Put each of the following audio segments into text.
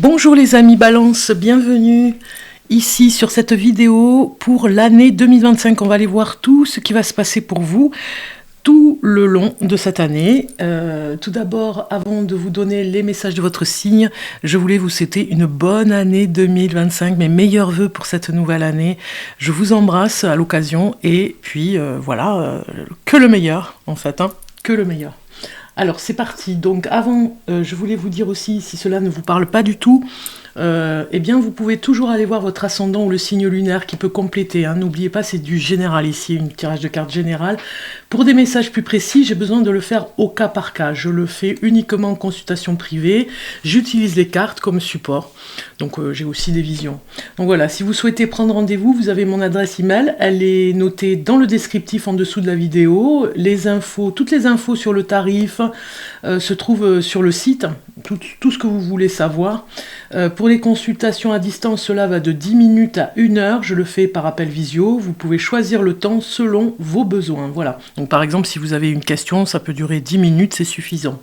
Bonjour les amis Balance, bienvenue ici sur cette vidéo pour l'année 2025. On va aller voir tout ce qui va se passer pour vous tout le long de cette année. Tout d'abord, avant de vous donner les messages de votre signe, je voulais vous souhaiter une bonne année 2025, mes meilleurs vœux pour cette nouvelle année. Je vous embrasse à l'occasion et puis voilà, que le meilleur en fait, hein, que le meilleur. Alors c'est parti, donc avant, je voulais vous dire aussi, si cela ne vous parle pas du tout, eh bien vous pouvez toujours aller voir votre ascendant ou le signe lunaire qui peut compléter, hein. N'oubliez pas, c'est du général ici, un tirage de cartes générale. Pour des messages plus précis, j'ai besoin de le faire au cas par cas, je le fais uniquement en consultation privée, j'utilise les cartes comme support, donc j'ai aussi des visions. Donc voilà, si vous souhaitez prendre rendez-vous, vous avez mon adresse email, elle est notée dans le descriptif en dessous de la vidéo, les infos, toutes les infos sur le tarif se trouvent sur le site, tout ce que vous voulez savoir. Pour les consultations à distance, cela va de 10 minutes à 1 heure, je le fais par appel visio, vous pouvez choisir le temps selon vos besoins, voilà. Donc par exemple, si vous avez une question, ça peut durer 10 minutes, c'est suffisant.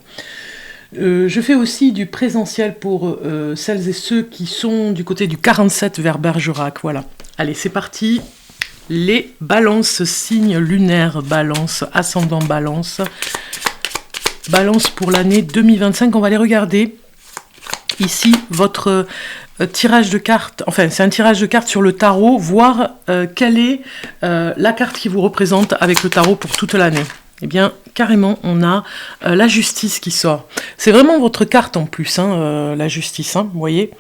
Je fais aussi du présentiel pour celles et ceux qui sont du côté du 47 vers Bergerac, voilà. Allez, c'est parti. Les balances, signes lunaires, balance, ascendant balance. Balance pour l'année 2025, on va les regarder. Ici, votre tirage de cartes, enfin c'est un tirage de cartes sur le tarot, voir quelle est la carte qui vous représente avec le tarot pour toute l'année. Eh bien, carrément, on a la justice qui sort. C'est vraiment votre carte en plus, hein, la justice, hein, vous voyez.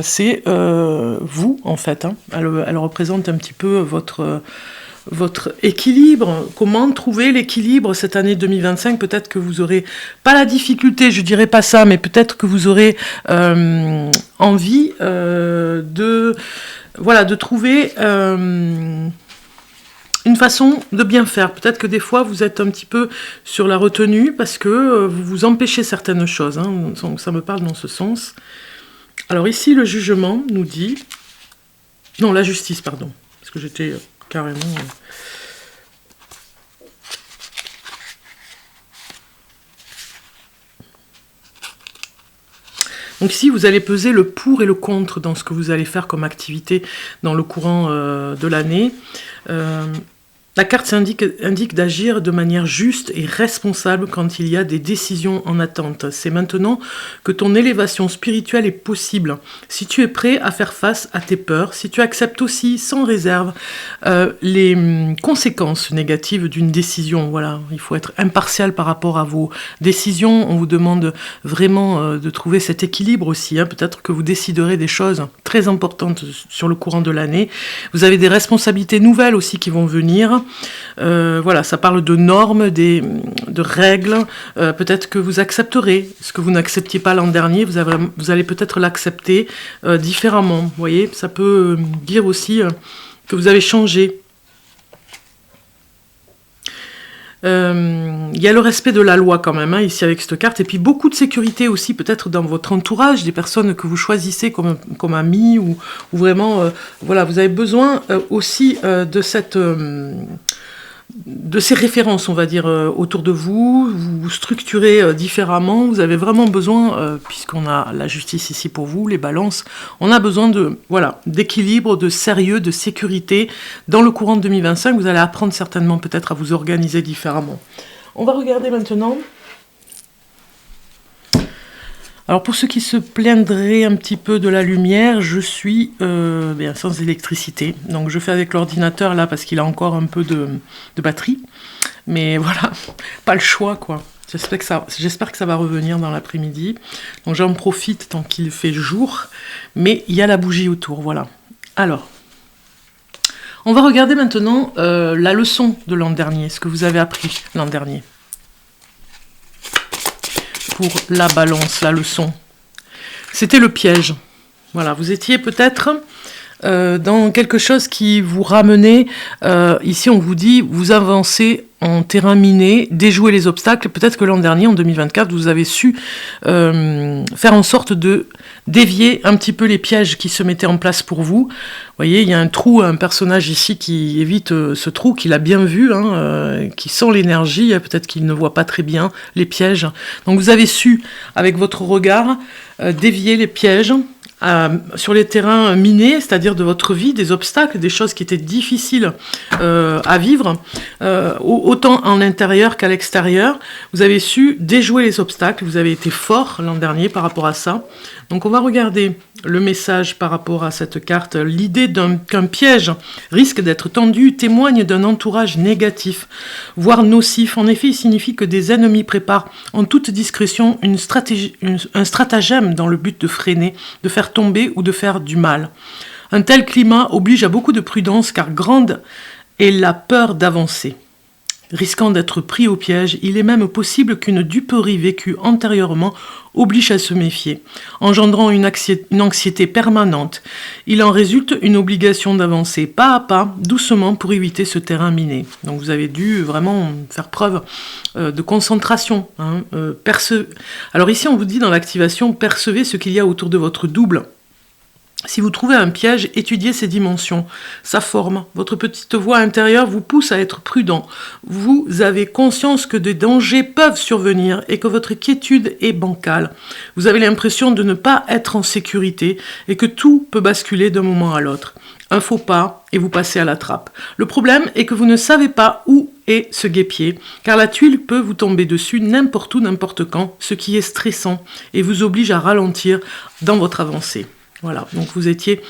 C'est vous, en fait. Hein. Elle représente un petit peu votre équilibre, comment trouver l'équilibre cette année 2025, peut-être que vous aurez pas la difficulté, je dirais pas ça, mais peut-être que vous aurez envie de trouver une façon de bien faire. Peut-être que des fois vous êtes un petit peu sur la retenue parce que vous vous empêchez certaines choses, hein, donc ça me parle dans ce sens. Alors ici le jugement nous dit, non la justice pardon, parce que j'étais carrément. Donc ici, vous allez peser le pour et le contre dans ce que vous allez faire comme activité dans le courant de l'année. La carte indique d'agir de manière juste et responsable quand il y a des décisions en attente. C'est maintenant que ton élévation spirituelle est possible. Si tu es prêt à faire face à tes peurs, si tu acceptes aussi sans réserve les conséquences négatives d'une décision. Voilà, il faut être impartial par rapport à vos décisions. On vous demande vraiment de trouver cet équilibre aussi. Hein. Peut-être que vous déciderez des choses très importantes sur le courant de l'année. Vous avez des responsabilités nouvelles aussi qui vont venir. Voilà, ça parle de normes, de règles. Peut-être que vous accepterez ce que vous n'acceptiez pas l'an dernier. Vous allez peut-être l'accepter différemment. Vous voyez, ça peut dire aussi que vous avez changé. Il y a le respect de la loi quand même, hein, ici avec cette carte, et puis beaucoup de sécurité aussi peut-être dans votre entourage, des personnes que vous choisissez comme amis, ou vraiment, voilà, vous avez besoin aussi de ces références, on va dire, autour de vous, vous structurez différemment, vous avez vraiment besoin, puisqu'on a la justice ici pour vous, les balances, on a besoin d'équilibre, de sérieux, de sécurité. Dans le courant de 2025, vous allez apprendre certainement peut-être à vous organiser différemment. On va regarder maintenant. Alors pour ceux qui se plaindraient un petit peu de la lumière, je suis bien sans électricité. Donc je fais avec l'ordinateur là parce qu'il a encore un peu de batterie. Mais voilà, pas le choix quoi. J'espère que ça va revenir dans l'après-midi. Donc j'en profite tant qu'il fait jour. Mais il y a la bougie autour, voilà. Alors, on va regarder maintenant la leçon de l'an dernier, ce que vous avez appris l'an dernier. Pour la balance, la leçon. C'était le piège. Voilà, vous étiez peut-être dans quelque chose qui vous ramenait, ici on vous dit, vous avancez en terrain miné, déjouer les obstacles. Peut-être que l'an dernier, en 2024, vous avez su faire en sorte de dévier un petit peu les pièges qui se mettaient en place pour vous. Vous voyez, il y a un trou, un personnage ici qui évite ce trou, qu'il a bien vu, qui sent l'énergie, peut-être qu'il ne voit pas très bien les pièges. Donc vous avez su, avec votre regard, dévier les pièges, sur les terrains minés, c'est-à-dire de votre vie, des obstacles, des choses qui étaient difficiles à vivre, autant en intérieur qu'à l'extérieur. Vous avez su déjouer les obstacles, vous avez été fort l'an dernier par rapport à ça. Donc on va regarder le message par rapport à cette carte. L'idée qu'un piège risque d'être tendu témoigne d'un entourage négatif, voire nocif. En effet, il signifie que des ennemis préparent en toute discrétion un stratagème dans le but de freiner, de faire tomber ou de faire du mal. Un tel climat oblige à beaucoup de prudence car grande est la peur d'avancer. Risquant d'être pris au piège, il est même possible qu'une duperie vécue antérieurement oblige à se méfier, engendrant une anxiété permanente. Il en résulte une obligation d'avancer pas à pas, doucement, pour éviter ce terrain miné. Donc vous avez dû vraiment faire preuve de concentration. Alors ici, on vous dit dans l'activation, percevez ce qu'il y a autour de votre double. Si vous trouvez un piège, étudiez ses dimensions, sa forme. Votre petite voix intérieure vous pousse à être prudent. Vous avez conscience que des dangers peuvent survenir et que votre quiétude est bancale. Vous avez l'impression de ne pas être en sécurité et que tout peut basculer d'un moment à l'autre. Un faux pas et vous passez à la trappe. Le problème est que vous ne savez pas où est ce guêpier, car la tuile peut vous tomber dessus n'importe où, n'importe quand, ce qui est stressant et vous oblige à ralentir dans votre avancée. Voilà, donc vous étiez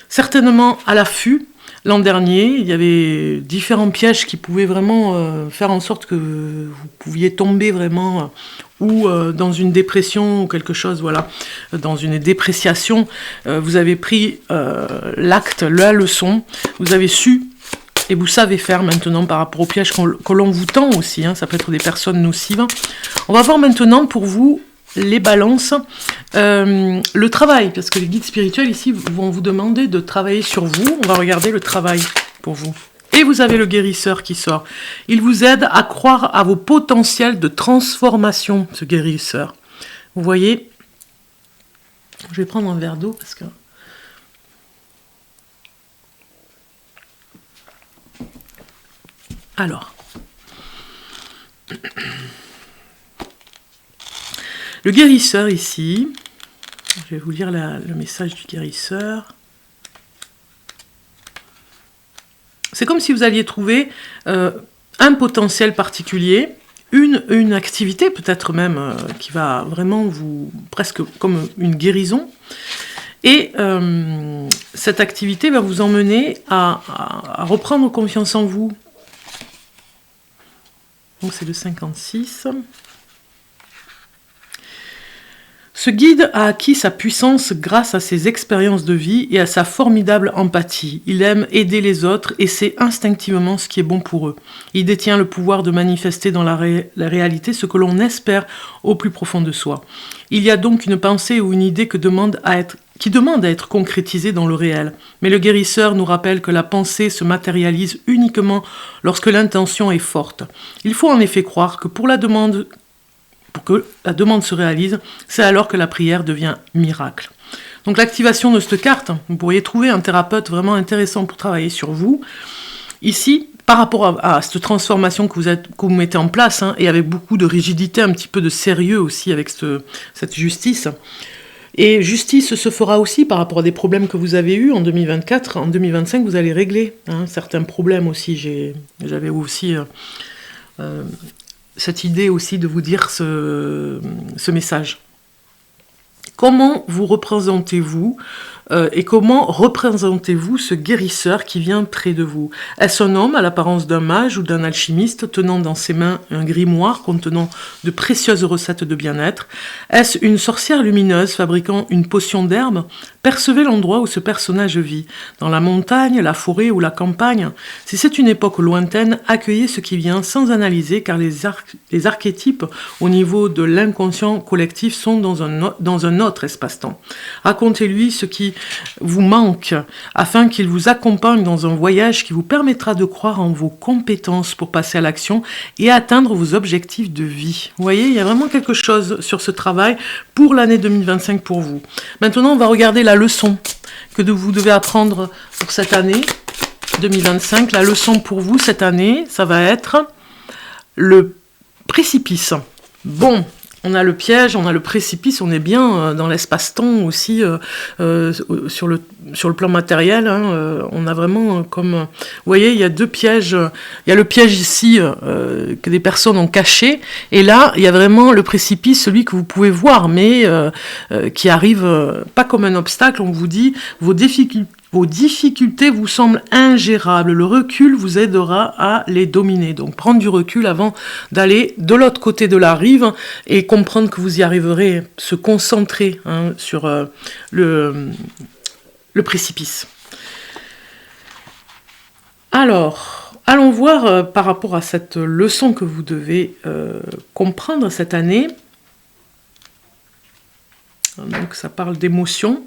certainement à l'affût. L'an dernier, il y avait différents pièges qui pouvaient vraiment faire en sorte que vous pouviez tomber vraiment ou dans une dépression ou quelque chose, voilà, dans une dépréciation. Vous avez pris l'acte, la leçon, vous avez su et vous savez faire maintenant par rapport aux pièges que l'on vous tend aussi, ça peut être des personnes nocives. On va voir maintenant pour vous les balances, le travail, parce que les guides spirituels ici vont vous demander de travailler sur vous. On va regarder le travail pour vous. Et vous avez le guérisseur qui sort. Il vous aide à croire à vos potentiels de transformation, ce guérisseur. Vous voyez, je vais prendre un verre d'eau parce que... Alors... Le guérisseur ici, je vais vous lire le message du guérisseur. C'est comme si vous alliez trouver un potentiel particulier, une activité peut-être même qui va vraiment vous, presque comme une guérison. Et cette activité va vous emmener à reprendre confiance en vous. Donc c'est le 56. Ce guide a acquis sa puissance grâce à ses expériences de vie et à sa formidable empathie. Il aime aider les autres et sait instinctivement ce qui est bon pour eux. Il détient le pouvoir de manifester dans la réalité ce que l'on espère au plus profond de soi. Il y a donc une pensée ou une idée qui demande à être concrétisée dans le réel. Mais le guérisseur nous rappelle que la pensée se matérialise uniquement lorsque l'intention est forte. Il faut en effet croire que pour que la demande se réalise, c'est alors que la prière devient miracle. Donc l'activation de cette carte, vous pourriez trouver un thérapeute vraiment intéressant pour travailler sur vous. Ici, par rapport à cette transformation que vous mettez en place, et avec beaucoup de rigidité, un petit peu de sérieux aussi avec cette justice. Et justice se fera aussi par rapport à des problèmes que vous avez eus en 2024. En 2025, vous allez régler certains problèmes aussi. J'avais aussi... cette idée aussi de vous dire ce message. Comment vous représentez-vous et comment représentez-vous ce guérisseur qui vient près de vous? Est-ce un homme à l'apparence d'un mage ou d'un alchimiste tenant dans ses mains un grimoire contenant de précieuses recettes de bien-être? Est-ce une sorcière lumineuse fabriquant une potion d'herbe? Percevez l'endroit où ce personnage vit, dans la montagne, la forêt ou la campagne. Si c'est une époque lointaine, accueillez ce qui vient sans analyser, car les archétypes au niveau de l'inconscient collectif sont dans un autre espace-temps. Racontez-lui ce qui vous manque, afin qu'il vous accompagne dans un voyage qui vous permettra de croire en vos compétences pour passer à l'action et atteindre vos objectifs de vie. Vous voyez, il y a vraiment quelque chose sur ce travail pour l'année 2025 pour vous. Maintenant, on va regarder la leçon que vous devez apprendre pour cette année 2025. La leçon pour vous cette année, ça va être le précipice. Bon, on a le piège, on a le précipice, on est bien dans l'espace-temps aussi, sur le plan matériel. On a vraiment comme... Vous voyez, il y a deux pièges. Il y a le piège ici que des personnes ont caché. Et là, il y a vraiment le précipice, celui que vous pouvez voir, mais qui arrive pas comme un obstacle. On vous dit, vos difficultés vous semblent ingérables. Le recul vous aidera à les dominer. Donc, prendre du recul avant d'aller de l'autre côté de la rive et comprendre que vous y arriverez. Se concentrer sur le précipice. Alors, allons voir par rapport à cette leçon que vous devez comprendre cette année. Donc, ça parle d'émotions.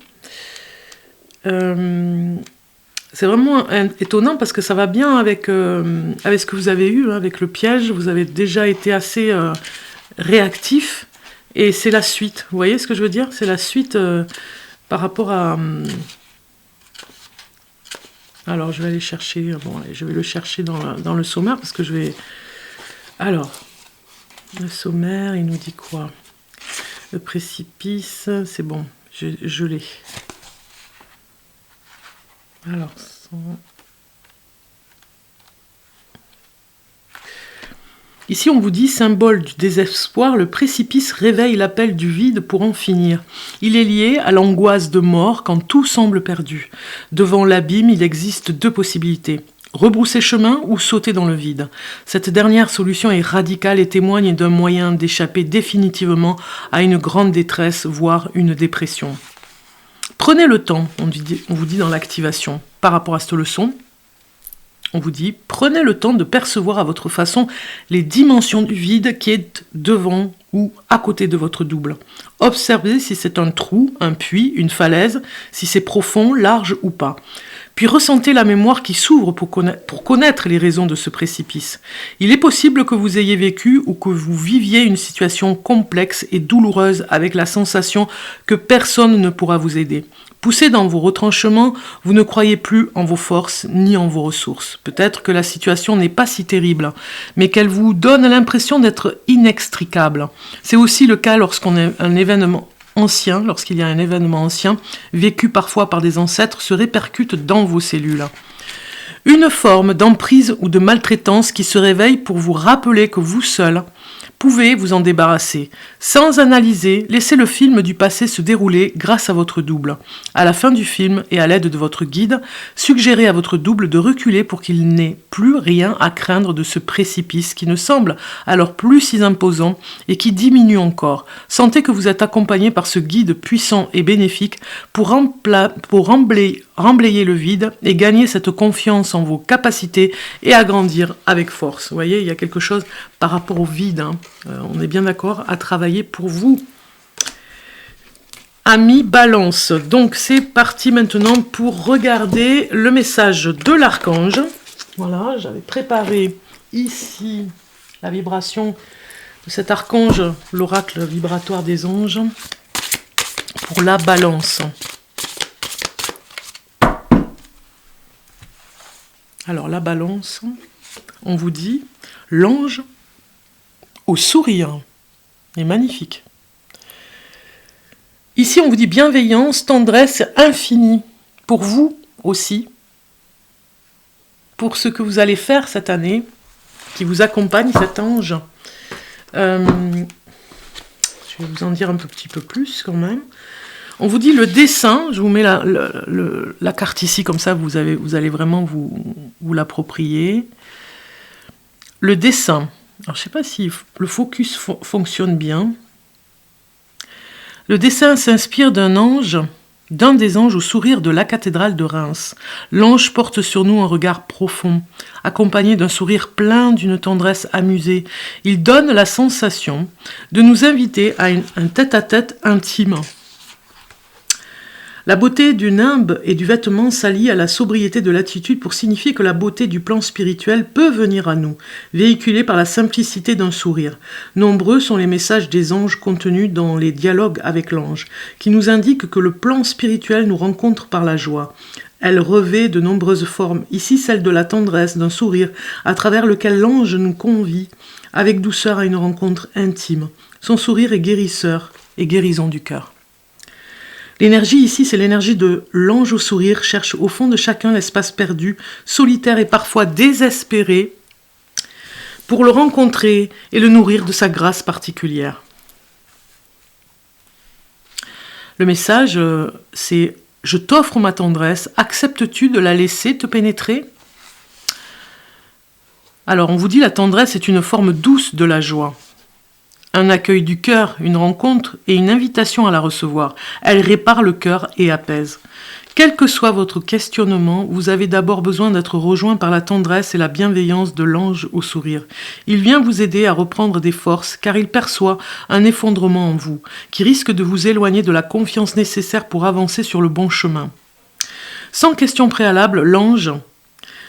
C'est vraiment étonnant parce que ça va bien avec ce que vous avez eu, avec le piège. Vous avez déjà été assez réactif et c'est la suite. Vous voyez ce que je veux dire? C'est la suite par rapport à... Alors, je vais aller chercher... Bon, allez, je vais le chercher dans le sommaire parce que je vais... Alors, le sommaire, il nous dit quoi? Le précipice, c'est bon, je l'ai. Alors, ici on vous dit, symbole du désespoir, le précipice réveille l'appel du vide pour en finir. Il est lié à l'angoisse de mort quand tout semble perdu. Devant l'abîme, il existe deux possibilités. Rebrousser chemin ou sauter dans le vide. Cette dernière solution est radicale et témoigne d'un moyen d'échapper définitivement à une grande détresse, voire une dépression. Prenez le temps, on vous dit dans l'activation, par rapport à cette leçon, on vous dit, prenez le temps de percevoir à votre façon les dimensions du vide qui est devant ou à côté de votre double. Observez si c'est un trou, un puits, une falaise, si c'est profond, large ou pas. Puis ressentez la mémoire qui s'ouvre pour connaître les raisons de ce précipice. Il est possible que vous ayez vécu ou que vous viviez une situation complexe et douloureuse avec la sensation que personne ne pourra vous aider. Poussé dans vos retranchements, vous ne croyez plus en vos forces ni en vos ressources. Peut-être que la situation n'est pas si terrible, mais qu'elle vous donne l'impression d'être inextricable. C'est aussi le cas lorsqu'il y a un événement ancien, vécu parfois par des ancêtres, se répercute dans vos cellules. Une forme d'emprise ou de maltraitance qui se réveille pour vous rappeler que vous seul pouvez vous en débarrasser. Sans analyser, laissez le film du passé se dérouler grâce à votre double. À la fin du film et à l'aide de votre guide, suggérez à votre double de reculer pour qu'il n'ait plus rien à craindre de ce précipice qui ne semble alors plus si imposant et qui diminue encore. Sentez que vous êtes accompagné par ce guide puissant et bénéfique pour remblayer le vide et gagner cette confiance en vos capacités et agrandir avec force. Vous voyez, il y a quelque chose par rapport au vide, on est bien d'accord, à travailler pour vous. Amis Balance, donc c'est parti maintenant pour regarder le message de l'archange. Voilà, j'avais préparé ici la vibration de cet archange, l'oracle vibratoire des anges, pour la Balance. Alors la Balance, on vous dit, l'ange au sourire est magnifique. Ici, on vous dit bienveillance, tendresse infinie pour vous aussi, pour ce que vous allez faire cette année, qui vous accompagne cet ange. Je vais vous en dire un petit peu plus quand même. On vous dit le dessin, je vous mets la carte ici, comme ça vous allez vraiment vous l'approprier. Le dessin. Alors, je ne sais pas si le focus fonctionne bien. Le dessin s'inspire d'un ange d'un des anges au sourire de la cathédrale de Reims. L'ange porte sur nous un regard profond, accompagné d'un sourire plein d'une tendresse amusée. Il donne la sensation de nous inviter à un tête-à-tête intime. La beauté du nimbe et du vêtement s'allie à la sobriété de l'attitude pour signifier que la beauté du plan spirituel peut venir à nous, véhiculée par la simplicité d'un sourire. Nombreux sont les messages des anges contenus dans les dialogues avec l'ange, qui nous indiquent que le plan spirituel nous rencontre par la joie. Elle revêt de nombreuses formes, ici celle de la tendresse, d'un sourire, à travers lequel l'ange nous convie avec douceur à une rencontre intime. Son sourire est guérisseur et guérison du cœur. L'énergie ici, c'est l'énergie de l'ange au sourire, cherche au fond de chacun l'espace perdu, solitaire et parfois désespéré, pour le rencontrer et le nourrir de sa grâce particulière. Le message, c'est « Je t'offre ma tendresse, acceptes-tu de la laisser te pénétrer ?» Alors, on vous dit la tendresse est une forme douce de la joie. Un accueil du cœur, une rencontre et une invitation à la recevoir. Elle répare le cœur et apaise. Quel que soit votre questionnement, vous avez d'abord besoin d'être rejoint par la tendresse et la bienveillance de l'ange au sourire. Il vient vous aider à reprendre des forces car il perçoit un effondrement en vous qui risque de vous éloigner de la confiance nécessaire pour avancer sur le bon chemin. Sans question préalable, l'ange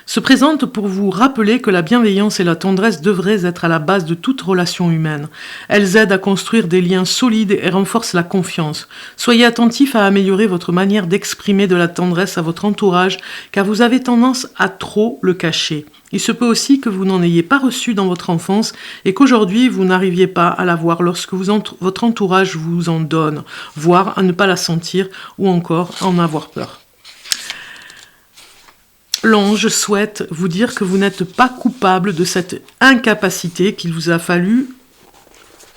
se présente pour vous rappeler que la bienveillance et la tendresse devraient être à la base de toute relation humaine. Elles aident à construire des liens solides et renforcent la confiance. Soyez attentifs à améliorer votre manière d'exprimer de la tendresse à votre entourage, car vous avez tendance à trop le cacher. Il se peut aussi que vous n'en ayez pas reçu dans votre enfance et qu'aujourd'hui vous n'arriviez pas à la voir lorsque votre entourage vous en donne, voire à ne pas la sentir ou encore à en avoir peur. L'ange souhaite vous dire que vous n'êtes pas coupable de cette incapacité qu'il vous a fallu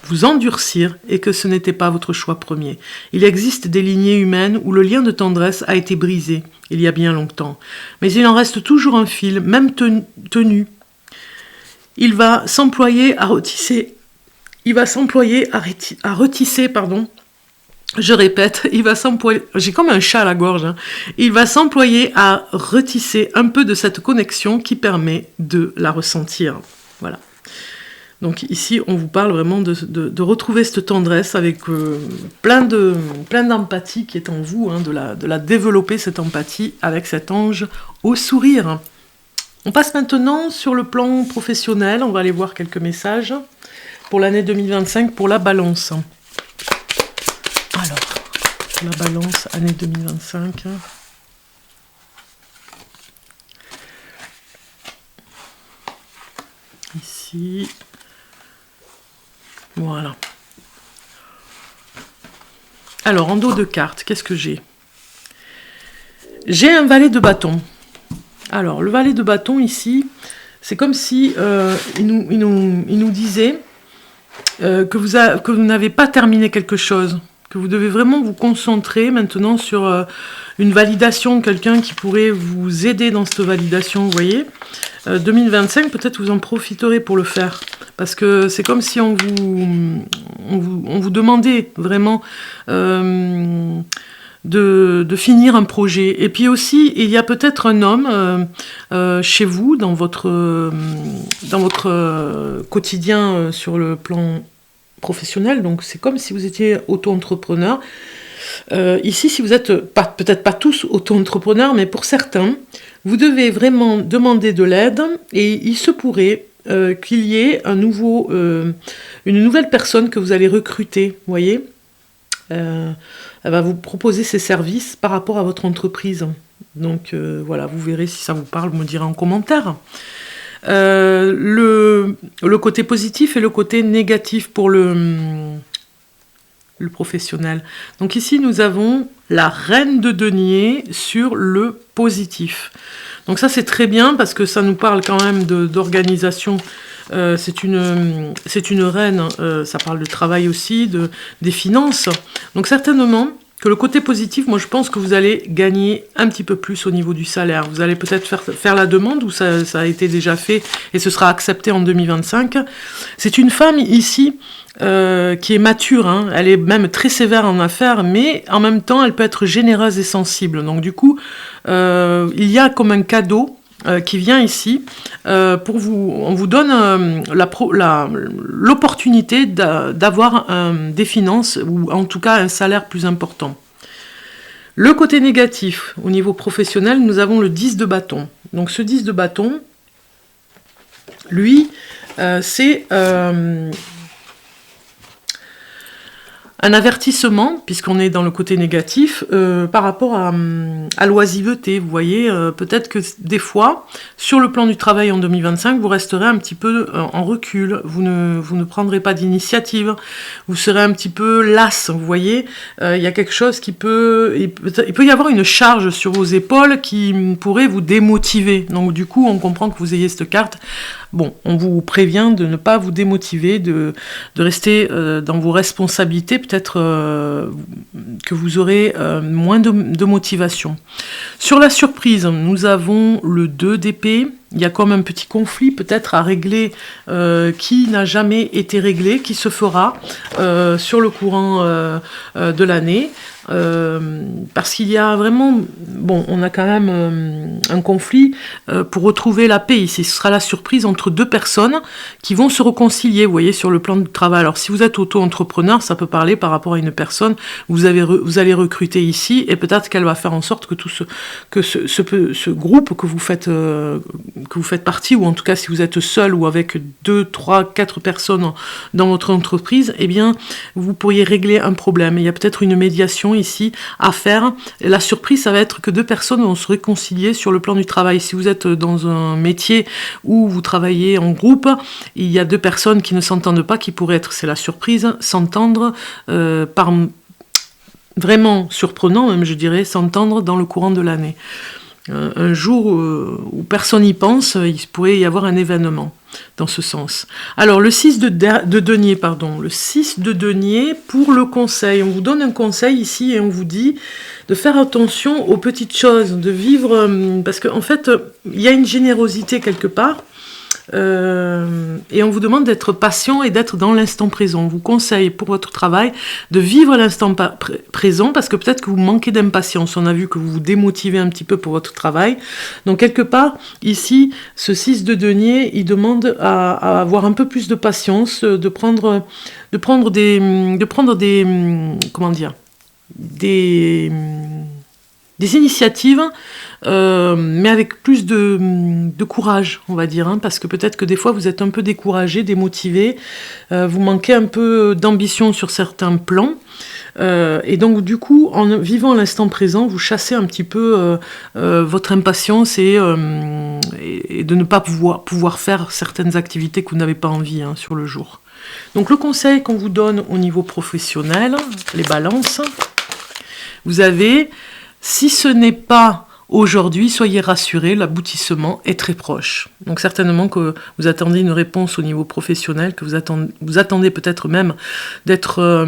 vous endurcir et que ce n'était pas votre choix premier. Il existe des lignées humaines où le lien de tendresse a été brisé il y a bien longtemps. Mais il en reste toujours un fil, même tenu. Il va s'employer à retisser. Je répète, il va s'employer, j'ai comme un chat à la gorge, il va s'employer à retisser un peu de cette connexion qui permet de la ressentir. Voilà. Donc ici, on vous parle vraiment de retrouver cette tendresse avec plein d'empathie qui est en vous, de la développer cette empathie avec cet ange au sourire. On passe maintenant sur le plan professionnel, on va aller voir quelques messages pour l'année 2025 pour la balance. Alors, la balance, année 2025. Ici. Voilà. Alors, en dos de carte, qu'est-ce que j'ai? J'ai un valet de bâton. Alors, le valet de bâton, ici, c'est comme si il nous disait que vous n'avez pas terminé quelque chose. Que vous devez vraiment vous concentrer maintenant sur une validation, quelqu'un qui pourrait vous aider dans cette validation, vous voyez. 2025, peut-être vous en profiterez pour le faire, parce que c'est comme si on vous demandait vraiment de finir un projet. Et puis aussi, il y a peut-être un homme chez vous, dans votre quotidien sur le plan professionnel, donc c'est comme si vous étiez auto-entrepreneur. Ici, si vous êtes peut-être pas tous auto-entrepreneurs, mais pour certains, vous devez vraiment demander de l'aide et il se pourrait qu'il y ait une nouvelle personne que vous allez recruter, vous voyez. Elle va vous proposer ses services par rapport à votre entreprise. Donc voilà, vous verrez si ça vous parle, vous me direz en commentaire. Le côté positif et le côté négatif pour le professionnel. Donc ici, nous avons la reine de denier sur le positif. Donc ça, c'est très bien parce que ça nous parle quand même d'organisation. C'est une reine, ça parle de travail aussi, des finances. Donc certainement, que le côté positif, moi je pense que vous allez gagner un petit peu plus au niveau du salaire. Vous allez peut-être faire la demande ou ça a été déjà fait et ce sera accepté en 2025. C'est une femme ici qui est mature, hein. Elle est même très sévère en affaires, mais en même temps elle peut être généreuse et sensible. Donc du coup, il y a comme un cadeau qui vient ici pour vous. On vous donne l'opportunité d'avoir des finances ou en tout cas un salaire plus important. Le côté négatif, au niveau professionnel, nous avons le 10 de bâton. Donc ce 10 de bâton, lui, c'est un avertissement, puisqu'on est dans le côté négatif, par rapport à l'oisiveté. Vous voyez, peut-être que des fois, sur le plan du travail en 2025, vous resterez un petit peu en recul, vous ne prendrez pas d'initiative, vous serez un petit peu lasse, vous voyez. Il y a quelque chose qui peut... Il peut y avoir une charge sur vos épaules qui pourrait vous démotiver. Donc du coup, on comprend que vous ayez cette carte. Bon, on vous prévient de ne pas vous démotiver, de rester dans vos responsabilités, peut-être que vous aurez moins de motivation. Sur la surprise, nous avons le 2 d'épée. Il y a comme un petit conflit peut-être à régler qui n'a jamais été réglé, qui se fera sur le courant de l'année. Parce qu'il y a vraiment, bon, on a quand même un conflit pour retrouver la paix ici. Ce sera la surprise entre deux personnes qui vont se réconcilier, vous voyez, sur le plan du travail. Alors si vous êtes auto-entrepreneur, ça peut parler par rapport à une personne vous allez recruter ici, et peut-être qu'elle va faire en sorte que ce groupe que vous faites partie, ou en tout cas si vous êtes seul ou avec 2, 3, 4 personnes dans votre entreprise, eh bien vous pourriez régler un problème. Il y a peut-être une médiation ici à faire. Et la surprise, ça va être que deux personnes vont se réconcilier sur le plan du travail. Si vous êtes dans un métier où vous travaillez en groupe, il y a deux personnes qui ne s'entendent pas, qui pourraient être, c'est la surprise, s'entendre par vraiment surprenant, même je dirais, s'entendre dans le courant de l'année. Un jour où personne n'y pense, il pourrait y avoir un événement dans ce sens. Alors le 6 de denier, le 6 de denier pour le conseil. On vous donne un conseil ici et on vous dit de faire attention aux petites choses, de vivre, parce qu'en fait, il y a une générosité quelque part. Et on vous demande d'être patient et d'être dans l'instant présent. On vous conseille pour votre travail de vivre l'instant présent, parce que peut-être que vous manquez d'impatience. On a vu que vous vous démotivez un petit peu pour votre travail. Donc quelque part, ici, ce 6 de denier, il demande à avoir un peu plus de patience, de prendre des comment dire, des initiatives, mais avec plus de courage, on va dire, hein, parce que peut-être que des fois vous êtes un peu découragé, démotivé, vous manquez un peu d'ambition sur certains plans, et donc du coup, en vivant l'instant présent, vous chassez un petit peu votre impatience et de ne pas pouvoir faire certaines activités que vous n'avez pas envie, hein, sur le jour. Donc le conseil qu'on vous donne au niveau professionnel, les balances, vous avez... Si ce n'est pas aujourd'hui, soyez rassurés, l'aboutissement est très proche. Donc certainement que vous attendez une réponse au niveau professionnel, que vous attendez peut-être même d'être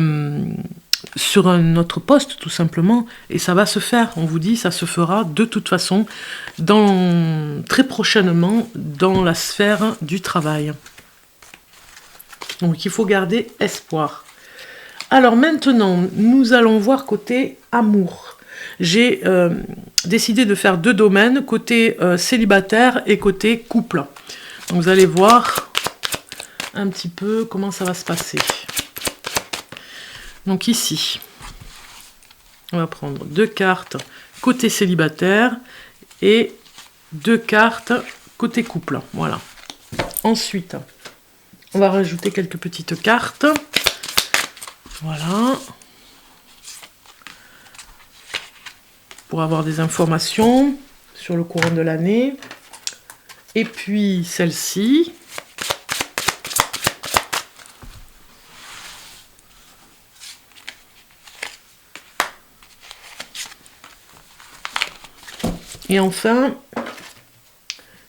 sur un autre poste, tout simplement, et ça va se faire. On vous dit, ça se fera de toute façon très prochainement dans la sphère du travail. Donc il faut garder espoir. Alors maintenant, nous allons voir côté amour. J'ai décidé de faire deux domaines, côté célibataire et côté couple. Donc vous allez voir un petit peu comment ça va se passer. Donc ici, on va prendre deux cartes côté célibataire et deux cartes côté couple. Voilà. Ensuite, on va rajouter quelques petites cartes. Voilà. Pour avoir des informations sur le courant de l'année. Et puis celle-ci. Et enfin,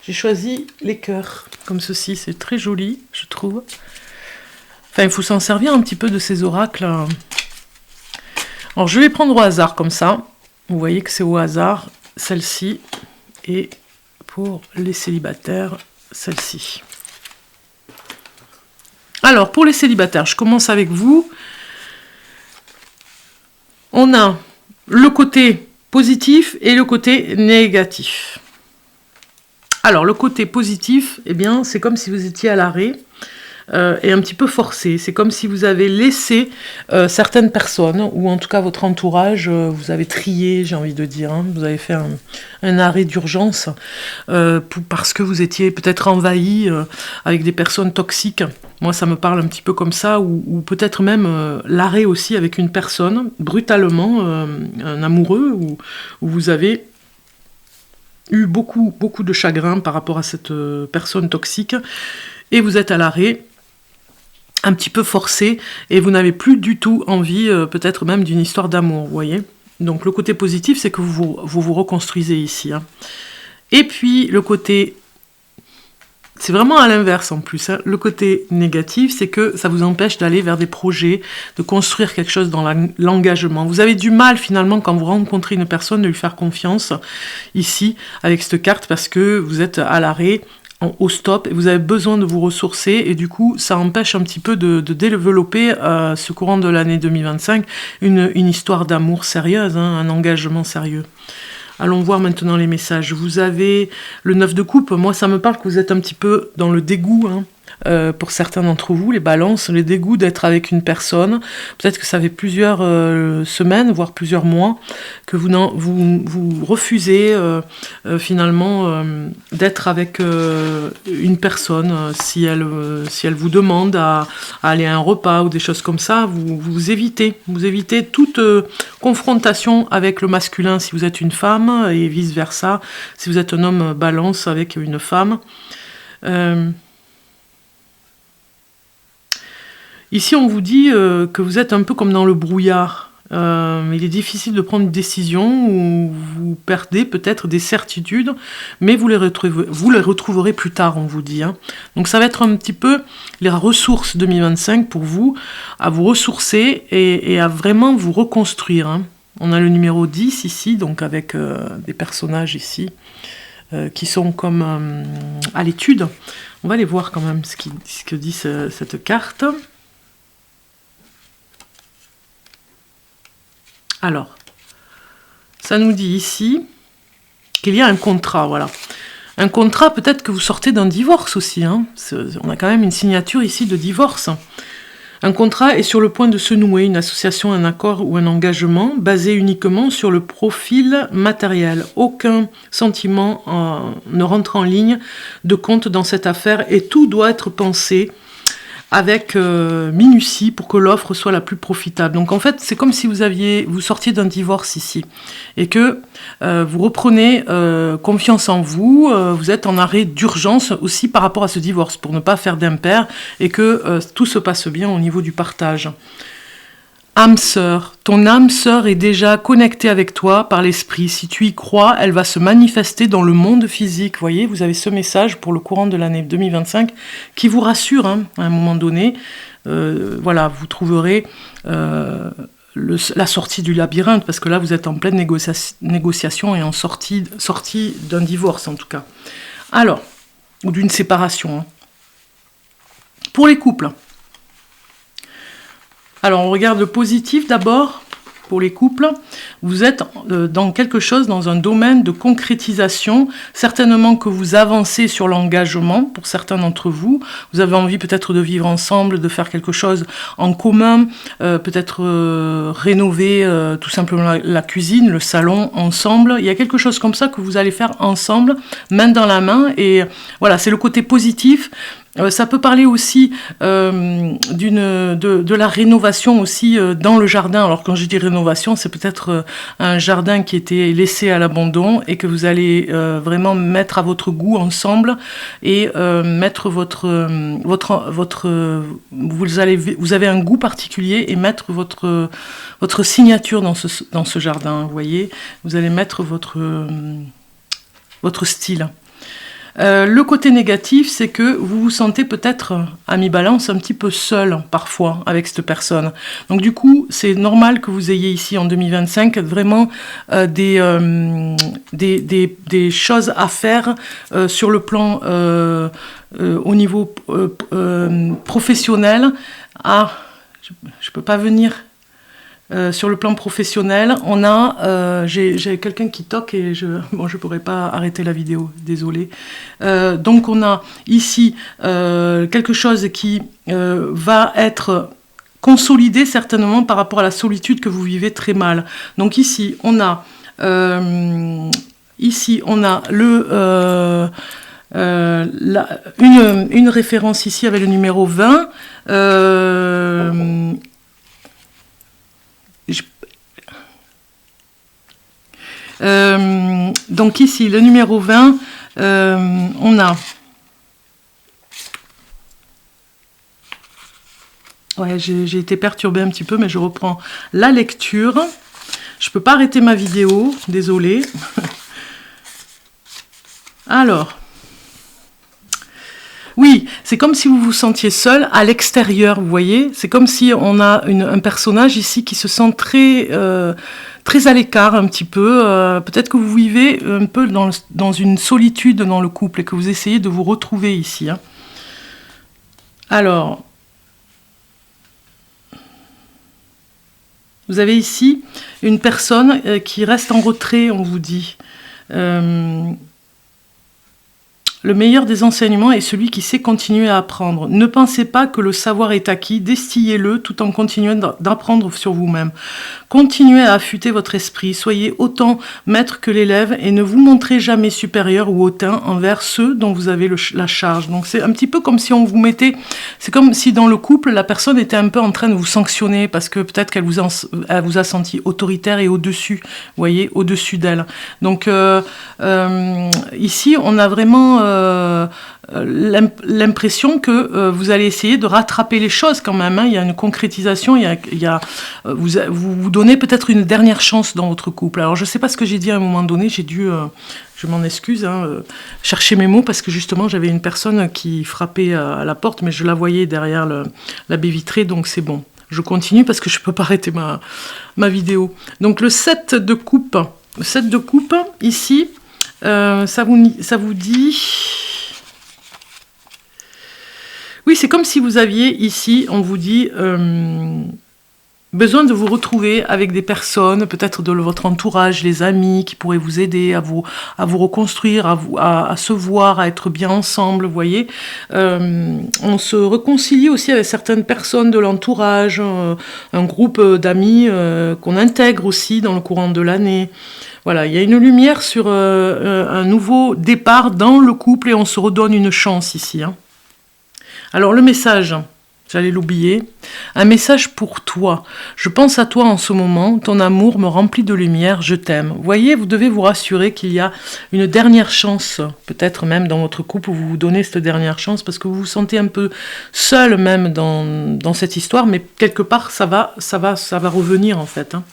j'ai choisi les cœurs, comme ceci. C'est très joli, je trouve. Enfin, il faut s'en servir un petit peu de ces oracles. Alors je vais prendre au hasard comme ça. Vous voyez que c'est au hasard, celle-ci. Et pour les célibataires, celle-ci. Alors pour les célibataires, je commence avec vous. On a le côté positif et le côté négatif. Alors le côté positif, eh bien c'est comme si vous étiez à l'arrêt. Et un petit peu forcé. C'est comme si vous avez laissé certaines personnes, ou en tout cas votre entourage, vous avez trié, j'ai envie de dire, hein, vous avez fait un arrêt d'urgence parce que vous étiez peut-être envahi avec des personnes toxiques. Moi, ça me parle un petit peu comme ça, ou peut-être même l'arrêt aussi avec une personne, brutalement, un amoureux, où vous avez eu beaucoup de chagrin par rapport à cette personne toxique, et vous êtes à l'arrêt, un petit peu forcé, et vous n'avez plus du tout envie, peut-être même d'une histoire d'amour, vous voyez. Donc le côté positif, c'est que vous reconstruisez ici. Hein. Et puis le côté, c'est vraiment à l'inverse en plus, hein. Le côté négatif, c'est que ça vous empêche d'aller vers des projets, de construire quelque chose dans l'engagement. Vous avez du mal finalement quand vous rencontrez une personne de lui faire confiance, ici, avec cette carte, parce que vous êtes à l'arrêt, au stop, et vous avez besoin de vous ressourcer, et du coup ça empêche un petit peu de développer ce courant de l'année 2025 une histoire d'amour sérieuse, hein, un engagement sérieux. Allons voir maintenant les messages. Vous avez le 9 de coupe. Moi ça me parle que vous êtes un petit peu dans le dégoût, hein. Pour certains d'entre vous, les balances, le dégoût d'être avec une personne. Peut-être que ça fait plusieurs semaines, voire plusieurs mois, que vous refusez finalement d'être avec une personne. Si elle vous demande à aller à un repas ou des choses comme ça, vous évitez toute confrontation avec le masculin si vous êtes une femme, et vice-versa, si vous êtes un homme balance avec une femme. Ici, on vous dit que vous êtes un peu comme dans le brouillard. Il est difficile de prendre une décision, où vous perdez peut-être des certitudes, mais vous les retrouverez plus tard, on vous dit. Hein. Donc ça va être un petit peu les ressources 2025 pour vous, à vous ressourcer et à vraiment vous reconstruire. Hein. On a le numéro 10 ici, donc avec des personnages ici, qui sont comme à l'étude. On va aller voir quand même ce que dit cette carte. Alors, ça nous dit ici qu'il y a un contrat, voilà. Un contrat, peut-être que vous sortez d'un divorce aussi, hein. On a quand même une signature ici de divorce. Un contrat est sur le point de se nouer, une association, un accord ou un engagement basé uniquement sur le profil matériel. Aucun sentiment ne rentre en ligne de compte dans cette affaire, et tout doit être pensé avec minutie pour que l'offre soit la plus profitable. Donc en fait, c'est comme si vous sortiez d'un divorce ici, et que vous reprenez confiance en vous, vous êtes en arrêt d'urgence aussi par rapport à ce divorce, pour ne pas faire d'impair, et que tout se passe bien au niveau du partage. Âme sœur, ton âme sœur est déjà connectée avec toi par l'esprit. Si tu y crois, elle va se manifester dans le monde physique. Vous voyez, vous avez ce message pour le courant de l'année 2025 qui vous rassure, hein, à un moment donné. Voilà, vous trouverez la sortie du labyrinthe, parce que là, vous êtes en pleine négociation et en sortie d'un divorce, en tout cas. Alors, ou d'une séparation. Hein. Pour les couples. Alors, on regarde le positif d'abord, pour les couples. Vous êtes dans quelque chose, dans un domaine de concrétisation. Certainement que vous avancez sur l'engagement, pour certains d'entre vous. Vous avez envie peut-être de vivre ensemble, de faire quelque chose en commun, peut-être rénover tout simplement la cuisine, le salon, ensemble. Il y a quelque chose comme ça que vous allez faire ensemble, main dans la main. Et voilà, c'est le côté positif. Ça peut parler aussi de la rénovation aussi dans le jardin. Alors quand je dis rénovation, c'est peut-être un jardin qui était laissé à l'abandon et que vous allez vraiment mettre à votre goût ensemble, et mettre vous avez un goût particulier, et mettre votre signature dans ce jardin. Vous voyez, vous allez mettre votre style. Le côté négatif, c'est que vous vous sentez peut-être, ami Balance, un petit peu seul parfois avec cette personne. Donc du coup, c'est normal que vous ayez ici en 2025 vraiment des choses à faire sur le plan au niveau professionnel. Ah, je ne peux pas venir. Sur le plan professionnel, on a, j'ai quelqu'un qui toque et je pourrais pas arrêter la vidéo, désolé. Donc on a ici quelque chose qui va être consolidé certainement par rapport à la solitude que vous vivez très mal. Donc ici on a une référence ici avec le numéro 20. Donc ici, le numéro 20, on a... Ouais, j'ai été perturbée un petit peu, mais je reprends la lecture. Je ne peux pas arrêter ma vidéo, désolée. Alors... Oui, c'est comme si vous vous sentiez seul à l'extérieur, vous voyez. C'est comme si on a un personnage ici qui se sent très à l'écart un petit peu. Peut-être que vous vivez un peu dans une solitude dans le couple et que vous essayez de vous retrouver ici. Hein. Alors, vous avez ici une personne qui reste en retrait, on vous dit. Le meilleur des enseignements est celui qui sait continuer à apprendre. Ne pensez pas que le savoir est acquis, distillez-le tout en continuant d'apprendre sur vous-même. Continuez à affûter votre esprit, soyez autant maître que l'élève et ne vous montrez jamais supérieur ou hautain envers ceux dont vous avez la charge. Donc c'est un petit peu comme si on vous mettait, c'est comme si dans le couple, la personne était un peu en train de vous sanctionner parce que peut-être qu'elle vous a senti autoritaire et au-dessus, vous voyez, au-dessus d'elle. Donc ici, on a vraiment... l'impression que vous allez essayer de rattraper les choses quand même. Hein. Il y a une concrétisation, vous donnez peut-être une dernière chance dans votre couple. Alors je ne sais pas ce que j'ai dit à un moment donné, j'ai dû, je m'en excuse, chercher mes mots parce que justement j'avais une personne qui frappait à la porte, mais je la voyais derrière la baie vitrée, donc c'est bon. Je continue parce que je ne peux pas arrêter ma vidéo. Donc le 7 de coupe, ici, ça vous dit... Oui, c'est comme si vous aviez ici, on vous dit, besoin de vous retrouver avec des personnes, peut-être de votre entourage, les amis, qui pourraient vous aider à vous reconstruire, à se voir, à être bien ensemble, vous voyez. On se réconcilie aussi avec certaines personnes de l'entourage, un groupe d'amis qu'on intègre aussi dans le courant de l'année. Voilà, il y a une lumière sur un nouveau départ dans le couple et on se redonne une chance ici. Hein. Alors le message, j'allais l'oublier, un message pour toi. Je pense à toi en ce moment, ton amour me remplit de lumière, je t'aime. Vous voyez, vous devez vous rassurer qu'il y a une dernière chance, peut-être même dans votre couple où vous vous donnez cette dernière chance parce que vous vous sentez un peu seul même dans cette histoire, mais quelque part ça va revenir en fait. Hein.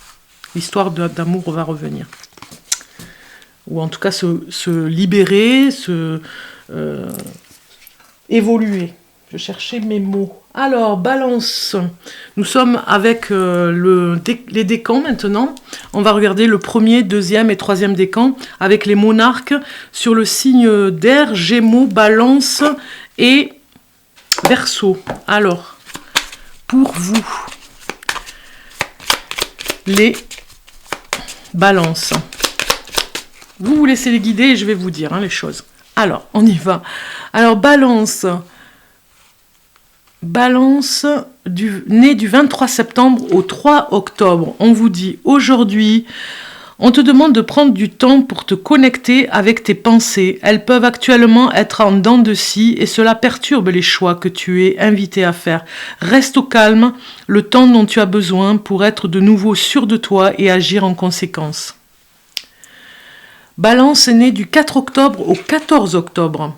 L'histoire d'amour va revenir. Ou en tout cas se libérer, évoluer. Je cherchais mes mots. Alors, Balance, nous sommes avec les décans maintenant. On va regarder le premier, deuxième et troisième décan avec les monarques sur le signe d'air, Gémeaux, Balance et Verseau. Alors, pour vous, les Balances. Vous laissez les guider et je vais vous dire les choses. Alors, on y va. Alors, Balance, né du 23 septembre au 3 octobre. On vous dit, aujourd'hui, on te demande de prendre du temps pour te connecter avec tes pensées. Elles peuvent actuellement être en dents de scie et cela perturbe les choix que tu es invité à faire. Reste au calme, le temps dont tu as besoin pour être de nouveau sûr de toi et agir en conséquence. Balance est né du 4 octobre au 14 octobre.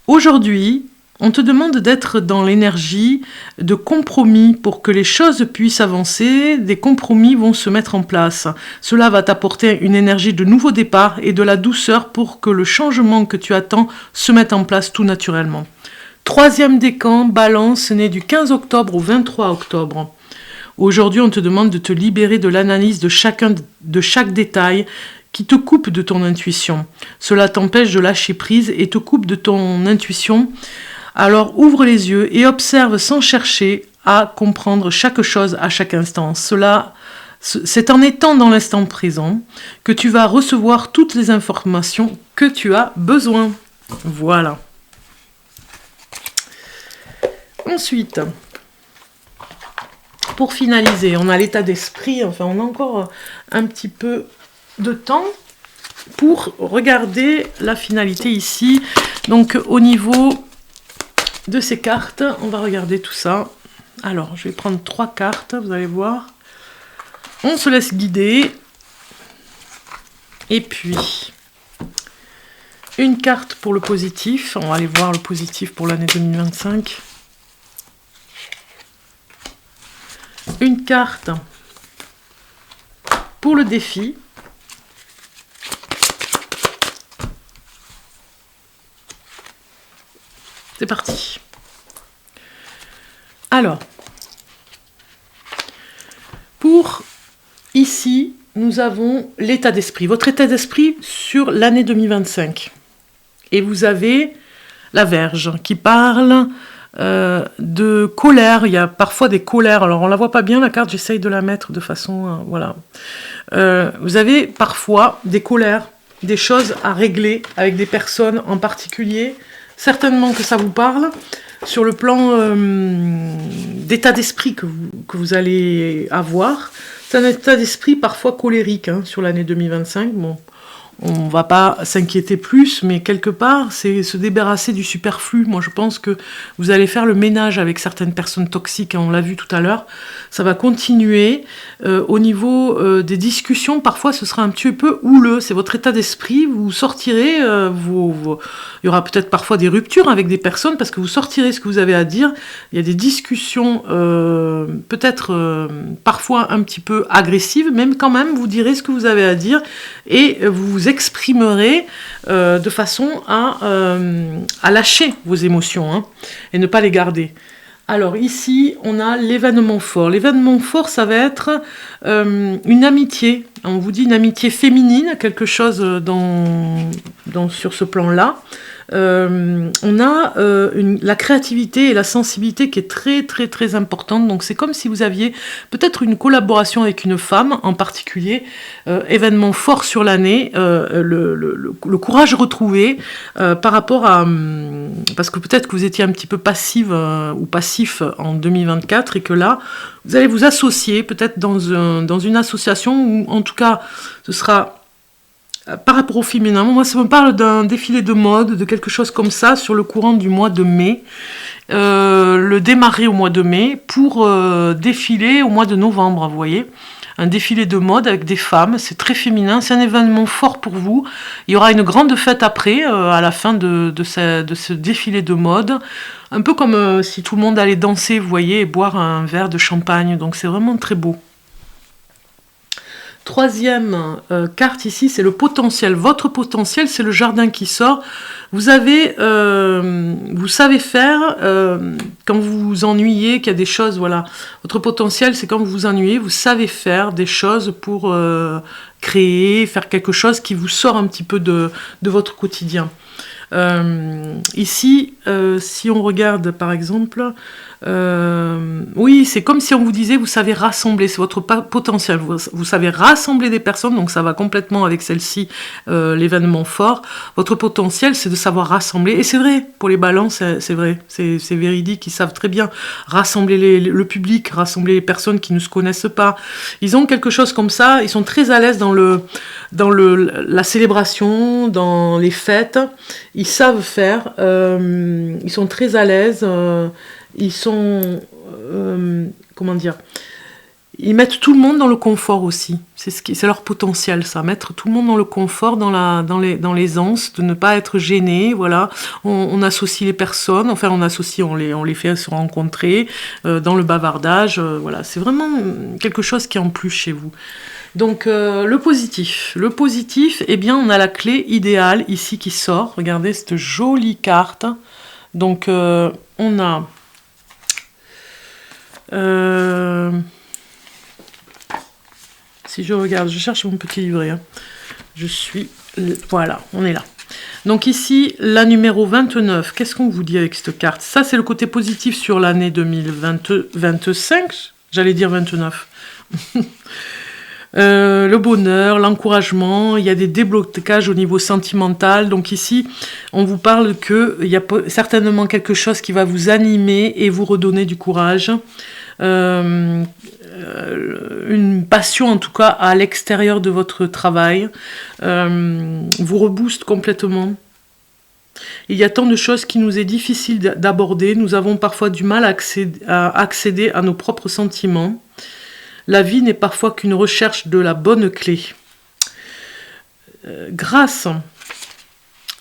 Aujourd'hui, On te demande d'être dans l'énergie de compromis pour que les choses puissent avancer. Des compromis vont se mettre en place. Cela va t'apporter une énergie de nouveau départ et de la douceur pour que le changement que tu attends se mette en place tout naturellement. Troisième décan, Balance, né du 15 octobre au 23 octobre. Aujourd'hui, on te demande de te libérer de l'analyse de chaque détail qui te coupe de ton intuition. Cela t'empêche de lâcher prise et te coupe de ton intuition. Alors ouvre les yeux et observe sans chercher à comprendre chaque chose à chaque instant. C'est en étant dans l'instant présent que tu vas recevoir toutes les informations que tu as besoin. Voilà. Ensuite, pour finaliser, on a l'état d'esprit, enfin on a encore un petit peu de temps pour regarder la finalité ici. Donc au niveau de ces cartes, on va regarder tout ça. Alors, je vais prendre 3 cartes, vous allez voir. On se laisse guider. Et puis, une carte pour le positif. On va aller voir le positif pour l'année 2025. Une carte pour le défi. C'est parti. Alors, pour ici, nous avons l'état d'esprit. Votre état d'esprit sur l'année 2025. Et vous avez la Vierge qui parle de colère. Il y a parfois des colères. Alors, on ne la voit pas bien, la carte. J'essaye de la mettre de façon... voilà. Vous avez parfois des colères, des choses à régler avec des personnes en particulier. Certainement que ça vous parle, sur le plan d'état d'esprit que vous allez avoir. C'est un état d'esprit parfois colérique sur l'année 2025. Bon, on ne va pas s'inquiéter plus, mais quelque part, c'est se débarrasser du superflu. Moi, je pense que vous allez faire le ménage avec certaines personnes toxiques, on l'a vu tout à l'heure. Ça va continuer. Au niveau des discussions, parfois, ce sera un petit peu houleux. C'est votre état d'esprit. Vous sortirez, il y aura peut-être parfois des ruptures avec des personnes, parce que vous sortirez ce que vous avez à dire. Il y a des discussions peut-être parfois un petit peu agressives, même quand même, vous direz ce que vous avez à dire, et vous vous exprimerez de façon à lâcher vos émotions et ne pas les garder. Alors ici, on a l'événement fort. L'événement fort, ça va être une amitié. On vous dit une amitié féminine, quelque chose sur ce plan-là. On a la créativité et la sensibilité qui est très très très importante. Donc c'est comme si vous aviez peut-être une collaboration avec une femme en particulier. Événement fort sur l'année, le courage retrouvé par rapport à... parce que peut-être que vous étiez un petit peu passive ou passif en 2024 et que là, vous allez vous associer peut-être dans une association où en tout cas ce sera... Par rapport au féminin, moi ça me parle d'un défilé de mode, de quelque chose comme ça, sur le courant du mois de mai, le démarrer au mois de mai, pour défiler au mois de novembre, vous voyez. Un défilé de mode avec des femmes, c'est très féminin, c'est un événement fort pour vous. Il y aura une grande fête après, à la fin de ce défilé de mode, un peu comme si tout le monde allait danser, vous voyez, et boire un verre de champagne, donc c'est vraiment très beau. Troisième carte ici, c'est le potentiel. Votre potentiel, c'est le jardin qui sort. Vous savez faire, quand vous vous ennuyez, qu'il y a des choses, voilà. Votre potentiel, c'est quand vous vous ennuyez, vous savez faire des choses pour créer, faire quelque chose qui vous sort un petit peu de votre quotidien. Ici, si on regarde par exemple, oui, c'est comme si on vous disait, vous savez rassembler, c'est votre potentiel, vous savez rassembler des personnes, donc ça va complètement avec celle-ci, l'événement fort. Votre potentiel, c'est de savoir rassembler, et c'est vrai, pour les balances, c'est vrai, c'est véridique, ils savent très bien rassembler le public, rassembler les personnes qui ne se connaissent pas. Ils ont quelque chose comme ça, ils sont très à l'aise dans la célébration, dans les fêtes. Ils savent faire, ils sont très à l'aise, ils sont, comment dire, Ils mettent tout le monde dans le confort aussi. C'est leur potentiel, ça. Mettre tout le monde dans le confort, dans l'aisance, de ne pas être gêné. Voilà. On associe les personnes, enfin on les fait se rencontrer dans le bavardage. Voilà. C'est vraiment quelque chose qui est en plus chez vous. Donc le positif. Le positif, eh bien on a la clé idéale ici qui sort. Regardez cette jolie carte. Donc on a... si je regarde, je cherche mon petit livret. Hein. Voilà, on est là. Donc ici, la numéro 29, qu'est-ce qu'on vous dit avec cette carte? Ça, c'est le côté positif sur l'année 2025. J'allais dire 29. Le bonheur, l'encouragement, il y a des déblocages au niveau sentimental. Donc ici, on vous parle qu'il y a certainement quelque chose qui va vous animer et vous redonner du courage. Une passion en tout cas à l'extérieur de votre travail vous rebooste complètement. Il y a tant de choses qui nous est difficile d'aborder. Nous avons parfois du mal à accéder à nos propres sentiments. La vie n'est parfois qu'une recherche de la bonne clé. Grâce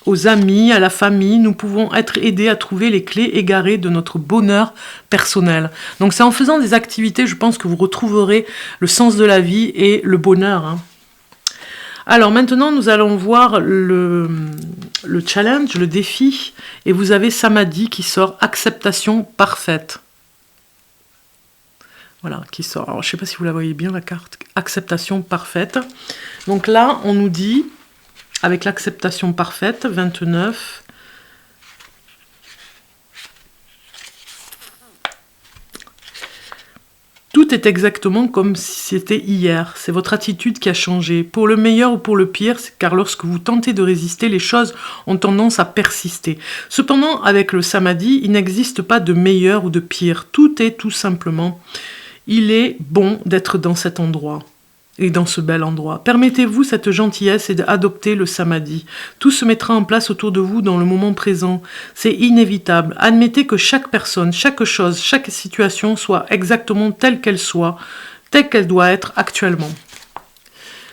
aux amis, à la famille, nous pouvons être aidés à trouver les clés égarées de notre bonheur personnel. Donc c'est en faisant des activités, je pense que vous retrouverez le sens de la vie et le bonheur. Hein. Alors maintenant, nous allons voir le challenge, le défi, et vous avez Samadhi qui sort acceptation parfaite. Voilà, qui sort. Alors je ne sais pas si vous la voyez bien, la carte acceptation parfaite. Donc là, on nous dit... avec l'acceptation parfaite, 29. Tout est exactement comme si c'était hier. C'est votre attitude qui a changé. Pour le meilleur ou pour le pire, car lorsque vous tentez de résister, les choses ont tendance à persister. Cependant, avec le Samadhi, il n'existe pas de meilleur ou de pire. Tout est tout simplement. Il est bon d'être dans cet endroit. Et dans ce bel endroit. Permettez-vous cette gentillesse et d'adopter le Samadhi. Tout se mettra en place autour de vous dans le moment présent. C'est inévitable. Admettez que chaque personne, chaque chose, chaque situation soit exactement telle qu'elle soit, telle qu'elle doit être actuellement.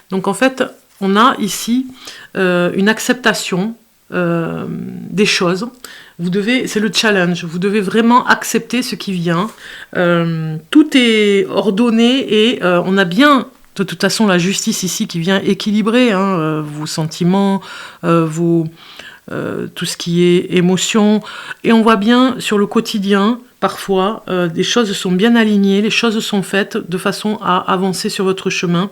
Donc en fait, on a ici une acceptation des choses. C'est le challenge. Vous devez vraiment accepter ce qui vient. Tout est ordonné et on a bien... de toute façon, la justice ici qui vient équilibrer vos sentiments, tout ce qui est émotion. Et on voit bien sur le quotidien, parfois, des choses sont bien alignées, les choses sont faites de façon à avancer sur votre chemin.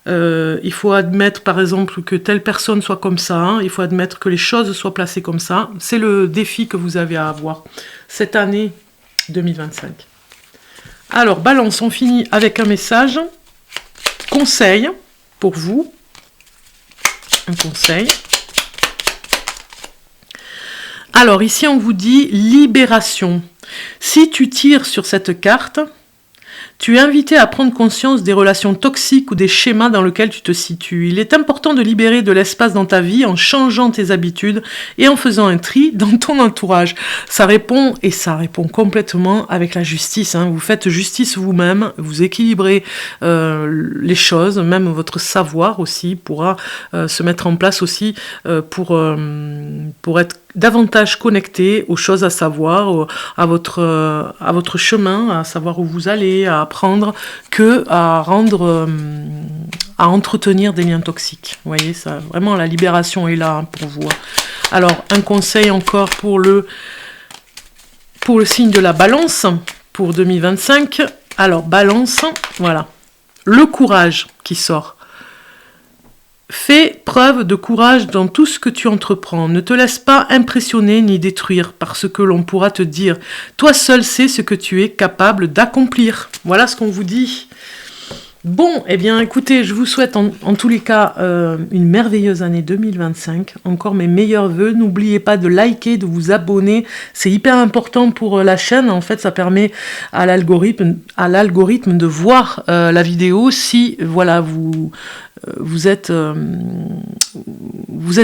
Il faut admettre, par exemple, que telle personne soit comme ça. Hein, il faut admettre que les choses soient placées comme ça. C'est le défi que vous avez à avoir cette année 2025. Alors, Balance, on finit avec un message. Conseil pour vous, un conseil. Alors ici on vous dit libération. Si tu tires sur cette carte, tu es invité à prendre conscience des relations toxiques ou des schémas dans lesquels tu te situes. Il est important de libérer de l'espace dans ta vie en changeant tes habitudes et en faisant un tri dans ton entourage. Ça répond complètement avec la justice. Hein. Vous faites justice vous-même, vous équilibrez les choses, même votre savoir aussi pourra se mettre en place aussi pour être davantage connecté aux choses à savoir, à votre chemin, à savoir où vous allez, à apprendre, que à entretenir des liens toxiques. Vous voyez, ça, vraiment la libération est là pour vous. Alors, un conseil encore pour le signe de la Balance, pour 2025. Alors, Balance, voilà. Le courage qui sort. Fais preuve de courage dans tout ce que tu entreprends. Ne te laisse pas impressionner ni détruire par ce que l'on pourra te dire. Toi seul sais ce que tu es capable d'accomplir. Voilà ce qu'on vous dit. Bon, eh bien écoutez, je vous souhaite en tous les cas une merveilleuse année 2025. Encore mes meilleurs vœux. N'oubliez pas de liker, de vous abonner. C'est hyper important pour la chaîne. En fait, ça permet à l'algorithme de voir la vidéo. Si voilà vous êtes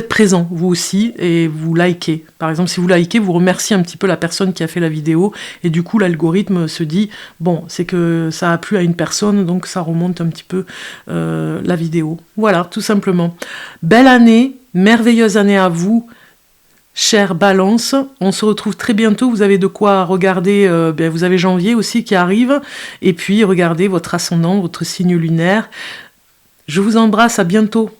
présent, vous aussi, et vous likez. Par exemple, si vous likez, vous remerciez un petit peu la personne qui a fait la vidéo, et du coup, l'algorithme se dit, bon, c'est que ça a plu à une personne, donc ça remonte un petit peu la vidéo. Voilà, tout simplement. Belle année, merveilleuse année à vous, chère Balance. On se retrouve très bientôt, vous avez de quoi regarder, vous avez janvier aussi qui arrive, et puis regardez votre ascendant, votre signe lunaire. Je vous embrasse, à bientôt.